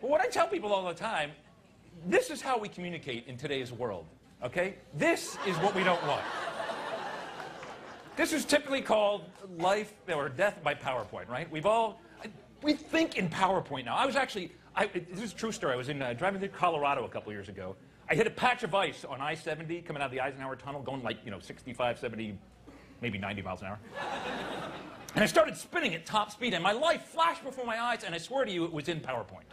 But what I tell people all the time, this is how we communicate in today's world, okay? This is what we don't want. This is typically called life or death by PowerPoint, right? We think in PowerPoint now. This is a true story. I was driving through Colorado a couple years ago. I hit a patch of ice on I-70 coming out of the Eisenhower Tunnel, going like, 65, 70, maybe 90 miles an hour. And I started spinning at top speed, and my life flashed before my eyes, and I swear to you, it was in PowerPoint.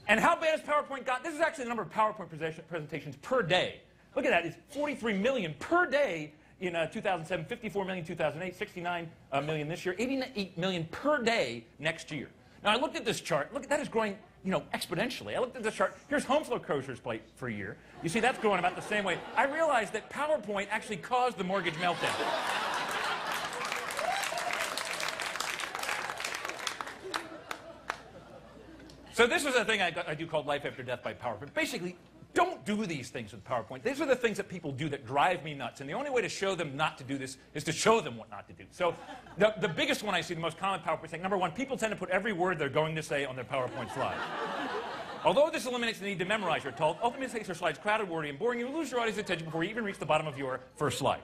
And how bad has PowerPoint got? This is actually the number of PowerPoint presentations per day. Look at that. It's 43 million per day in 2007, 54 million in 2008, 69 million this year, 88 million per day next year. Now, I looked at this chart. Look, that is growing, exponentially. I looked at this chart. Here's home foreclosures for a year. You see, that's growing about the same way. I realized that PowerPoint actually caused the mortgage meltdown. So this is a thing I do called Life After Death by PowerPoint. Basically, don't do these things with PowerPoint. These are the things that people do that drive me nuts. And the only way to show them not to do this is to show them what not to do. So the biggest one I see, the most common PowerPoint thing, number one, people tend to put every word they're going to say on their PowerPoint slide. Although this eliminates the need to memorize your talk, ultimately makes your slides crowded, wordy, and boring. You lose your audience's attention before you even reach the bottom of your first slide.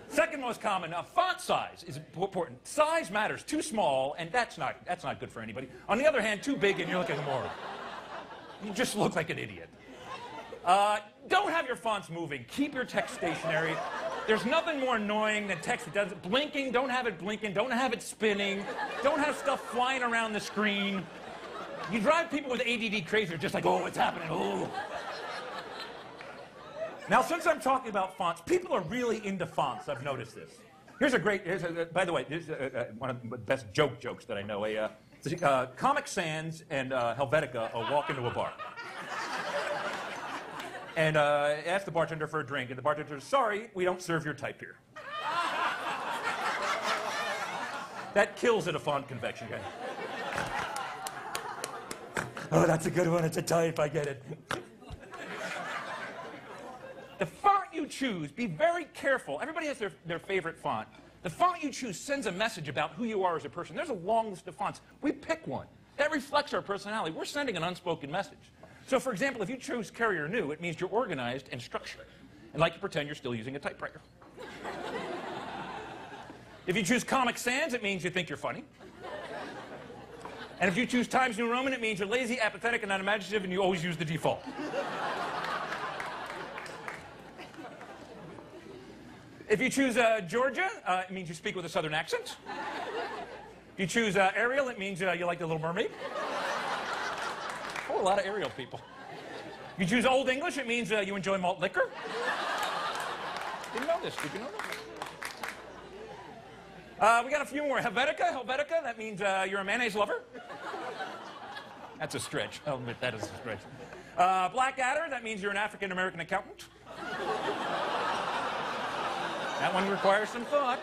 Second most common, font size is important. Size matters. Too small, and that's not good for anybody. On the other hand, too big, and you're looking more. You just look like an idiot. Don't have your fonts moving. Keep your text stationary. There's nothing more annoying than text that doesn't blinking. Don't have it blinking. Don't have it spinning. Don't have stuff flying around the screen. You drive people with ADD crazy. They're just like, oh, what's happening? Oh. Now, since I'm talking about fonts, people are really into fonts. I've noticed this. By the way, here's one of the best jokes that I know. Comic Sans and Helvetica walk into a bar. And ask the bartender for a drink, and the bartender says, sorry, we don't serve your type here. That kills at a font convention, guys. Oh, that's a good one. It's a type. I get it. The font you choose, be very careful. Everybody has their favorite font. The font you choose sends a message about who you are as a person. There's a long list of fonts. We pick one. That reflects our personality. We're sending an unspoken message. So, for example, if you choose Carrier New, it means you're organized and structured, and like to pretend you're still using a typewriter. If you choose Comic Sans, it means you think you're funny. And if you choose Times New Roman, it means you're lazy, apathetic, and unimaginative, and you always use the default. If you choose Georgia, it means you speak with a southern accent. If you choose Ariel, it means you like The Little Mermaid. Oh, a lot of Ariel people. If you choose Old English, it means you enjoy malt liquor. Didn't know this. Did you know that? We got a few more. Helvetica, that means you're a mayonnaise lover. That's a stretch. I'll admit that is a stretch. Blackadder, that means you're an African-American accountant. That one requires some thought.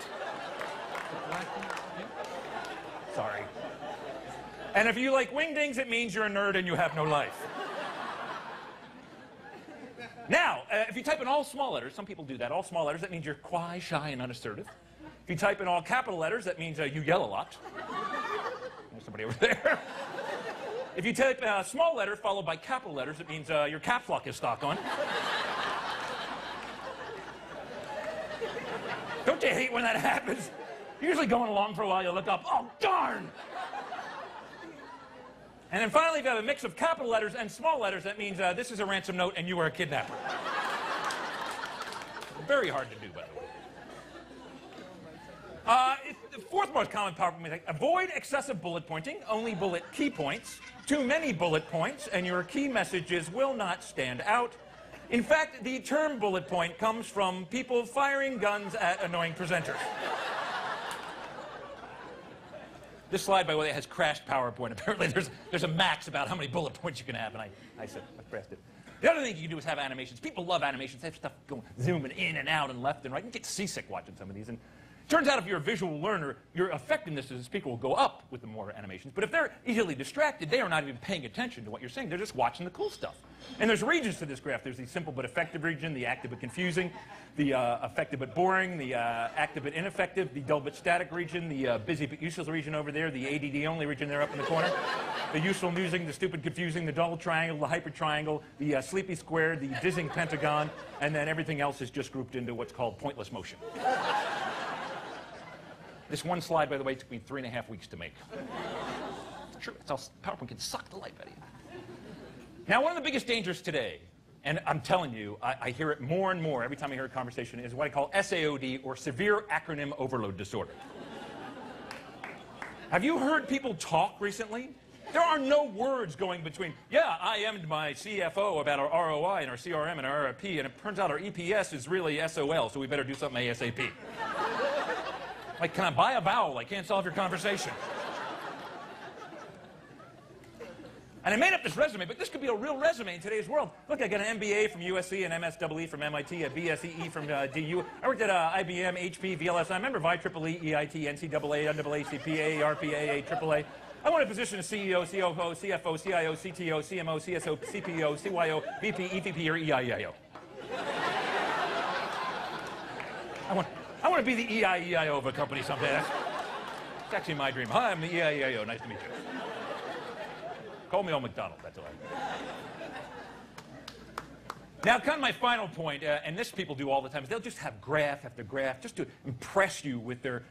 Sorry. And if you like wingdings, it means you're a nerd and you have no life. Now, if you type in all small letters, some people do that, all small letters, that means you're quiet, shy, and unassertive. If you type in all capital letters, that means you yell a lot. There's somebody over there. If you type small letters followed by capital letters, it means your caps lock is stuck on. Don't you hate when that happens? You're usually going along for a while, you look up, oh, darn! And then finally, if you have a mix of capital letters and small letters, that means this is a ransom note and you are a kidnapper. Very hard to do, by the way. The fourth most common PowerPoint mistake, avoid excessive bullet pointing, only bullet key points. Too many bullet points, and your key messages will not stand out. In fact, the term bullet point comes from people firing guns at annoying presenters. This slide, by the way, has crashed PowerPoint. Apparently, there's a max about how many bullet points you can have, and I said, I pressed it. The other thing you can do is have animations. People love animations. They have stuff going, zooming in and out and left and right. You get seasick watching some of these. And Turns out if you're a visual learner, your effectiveness as a speaker will go up with the more animations. But if they're easily distracted, they are not even paying attention to what you're saying. They're just watching the cool stuff. And there's regions to this graph. There's the simple but effective region, the active but confusing, the effective but boring, the active but ineffective, the dull but static region, the busy but useless region over there, the ADD only region there up in the corner, the useful amusing, the stupid confusing, the dull triangle, the hyper triangle, the sleepy square, the dizzying pentagon, and then everything else is just grouped into what's called pointless motion. This one slide, by the way, took me 3.5 weeks to make. It's true. It's how PowerPoint can suck the life out of you. Now, one of the biggest dangers today, and I'm telling you, I hear it more and more every time I hear a conversation, is what I call SAOD, or Severe Acronym Overload Disorder. Have you heard people talk recently? There are no words going between, yeah, I am my CFO about our ROI and our CRM and our RRP, and it turns out our EPS is really SOL, so we better do something ASAP. Like, can I buy a vowel? I can't solve your conversation. And I made up this resume, but this could be a real resume in today's world. Look, I got an MBA from USC, an MSEE from MIT, a BSEE from DU. I worked at IBM, HP, VLSI, member of IEEE, EIT, NCAA, NAACP, RPA, AAA. I want a position as CEO, COO, CFO, CIO, CTO, CMO, CSO, CPO, CYO, VP, EVP, or EIEIO. I want to be the EIEIO of a company someday. It's actually my dream. Hi, I'm the EIEIO. Nice to meet you. Call me Old McDonald. That's all right. Now, kind of my final point, and this people do all the time, is they'll just have graph after graph just to impress you with their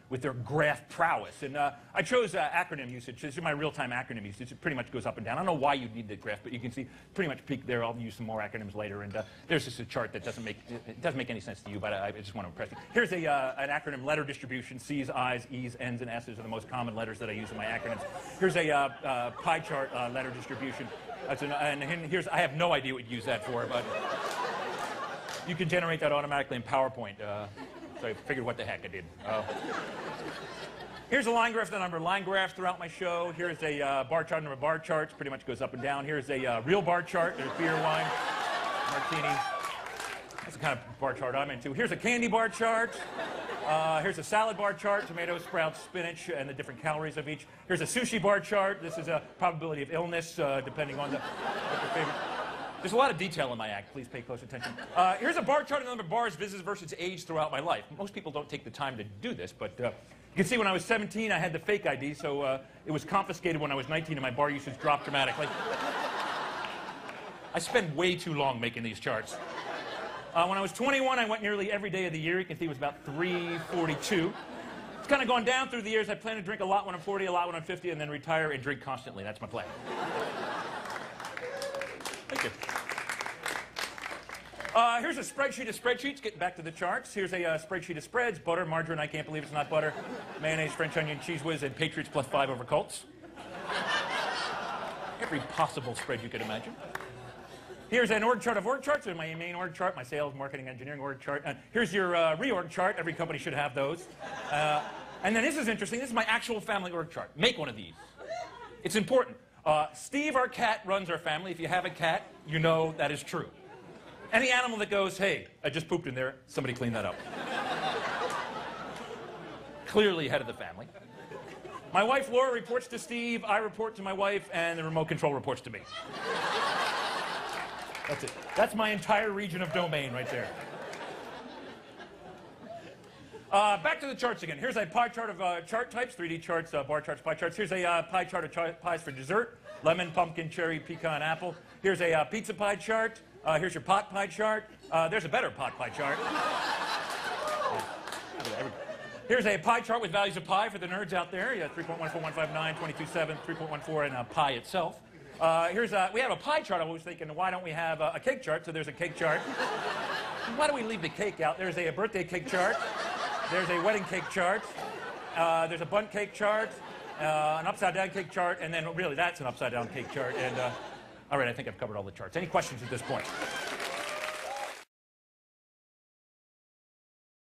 graph prowess. And I chose acronym usage. This is my real-time acronym usage. It pretty much goes up and down. I don't know why you'd need the graph, but you can see pretty much peak there. I'll use some more acronyms later. And there's just a chart that doesn't make any sense to you, but I just want to impress you. Here's an acronym letter distribution. C's, I's, E's, N's, and S's are the most common letters that I use in my acronyms. Here's a pie chart letter distribution. And here's, I have no idea what you'd use that for, but you can generate that automatically in PowerPoint. So I figured what the heck I did. Here's a line graph, the number of line graphs throughout my show. Here's a bar chart, number of bar charts, pretty much goes up and down. Here's a real bar chart. There's beer, wine, martini. That's the kind of bar chart I'm into. Here's a candy bar chart. Here's a salad bar chart, tomatoes, sprouts, spinach, and the different calories of each. Here's a sushi bar chart. This is a probability of illness, depending on what your favorite. There's a lot of detail in my act. Please pay close attention. Here's a bar chart of the number of bars, visits versus age throughout my life. Most people don't take the time to do this, but you can see when I was 17, I had the fake ID, so it was confiscated when I was 19, and my bar usage dropped dramatically. I spend way too long making these charts. When I was 21, I went nearly every day of the year. You can see it was about 342. It's kind of gone down through the years. I plan to drink a lot when I'm 40, a lot when I'm 50, and then retire and drink constantly. That's my plan. Thank you. Here's a spreadsheet of spreadsheets. Getting back to the charts. Here's a spreadsheet of spreads. Butter, margarine, I can't believe it's not butter. Mayonnaise, French onion, cheese whiz, and Patriots +5 over Colts. Every possible spread you could imagine. Here's an org chart of org charts. Here's my main org chart, my sales, marketing, engineering org chart. Here's your reorg chart. Every company should have those. And then this is interesting. This is my actual family org chart. Make one of these. It's important. Steve, our cat, runs our family. If you have a cat, you know that is true. Any animal that goes, hey, I just pooped in there, somebody clean that up. Clearly head of the family. My wife, Laura, reports to Steve. I report to my wife, and the remote control reports to me. That's it. That's my entire region of domain right there. Back to the charts again. Here's a pie chart of chart types, 3D charts, bar charts, pie charts. Here's a pie chart of pies for dessert, lemon, pumpkin, cherry, pecan, apple. Here's a pizza pie chart. Here's your pot pie chart. There's a better pot pie chart. Here's a pie chart with values of pi for the nerds out there. Yeah, 3.14159, 22.7, 3.14, and pi itself. We have a pie chart. I was thinking, why don't we have a cake chart? So there's a cake chart. Why do we leave the cake out? There's a birthday cake chart. There's a wedding cake chart. There's a bundt cake chart, an upside-down cake chart, and then really that's an upside-down cake chart. And all right, I think I've covered all the charts. Any questions at this point?